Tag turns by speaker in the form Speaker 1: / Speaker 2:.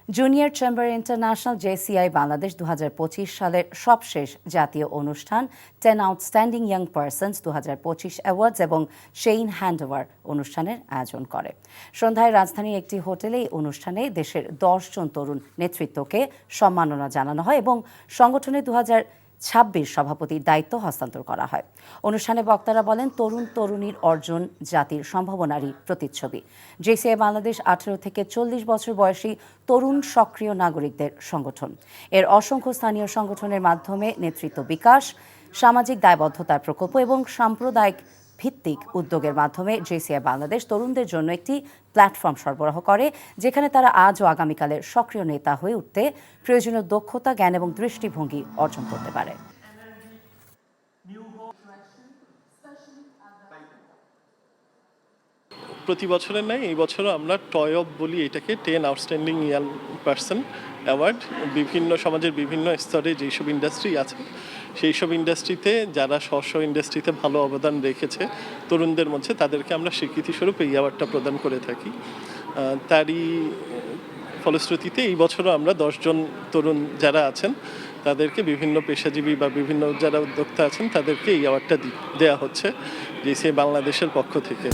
Speaker 1: Junior chamber international JCI Bangladesh 2025 সালের সবশেষ জাতীয় অনুষ্ঠান 10 আউটস্ট্যান্ডিং ইয়াং পারসনস 2025 অ্যাওয়ার্ডস এবং শেইন হ্যান্ডওভার অনুষ্ঠানের আয়োজন করে। সন্ধ্যায় রাজধানীর একটি হোটেলে এই অনুষ্ঠানে দেশের 10 জন তরুণ নেতৃত্বকে সম্মাননা জানানো হয় এবং সংগঠনের 2026 সভাপতির দায়িত্ব হস্তান্তর করা হয়। অনুষ্ঠানে বক্তারা বলেন, তরুণ তরুণীর অর্জন জাতির সম্ভাবনারই প্রতিচ্ছবি। জেসিআই বাংলাদেশ 18 থেকে 40 বছর বয়সী তরুণ সক্রিয় নাগরিকদের সংগঠন। এর অসংখ্য স্থানীয় সংগঠনের মাধ্যমে নেতৃত্ব বিকাশ, সামাজিক দায়বদ্ধতার প্রকল্প এবং সাম্প্রদায়িক ভিত্তিক উদ্যোগের মাধ্যমে জেসিআই বাংলাদেশ তরুণদের জন্য একটি প্ল্যাটফর্ম সরবরাহ করে, যেখানে তারা আজ ও আগামীকালের সক্রিয় নেতা হয়ে উঠতে প্রয়োজনীয় দক্ষতা, জ্ঞান এবং দৃষ্টিভঙ্গি অর্জন করতে পারে।
Speaker 2: প্রতি বছরের নাই এই বছরও আমরা টয় অফ বলি এটাকে, 10 আউটস্ট্যান্ডিং ইয়াং পারসন অ্যাওয়ার্ড। বিভিন্ন সমাজের বিভিন্ন স্তরে যেসব ইন্ডাস্ট্রি আছে সেই সব ইন্ডাস্ট্রিতে যারা স্ব ইন্ডাস্ট্রিতে ভালো অবদান রেখেছে তরুণদের মধ্যে, তাদেরকে আমরা স্বীকৃতিস্বরূপ এই অ্যাওয়ার্ডটা প্রদান করে থাকি। তারই ফলশ্রুতিতে এই বছরও আমরা 10 জন তরুণ যারা আছেন তাদেরকে বিভিন্ন পেশাজীবী বা বিভিন্ন যারা উদ্যোক্তা আছেন তাদেরকে এই অ্যাওয়ার্ডটা দেওয়া হচ্ছে জেসিআই বাংলাদেশের পক্ষ থেকে।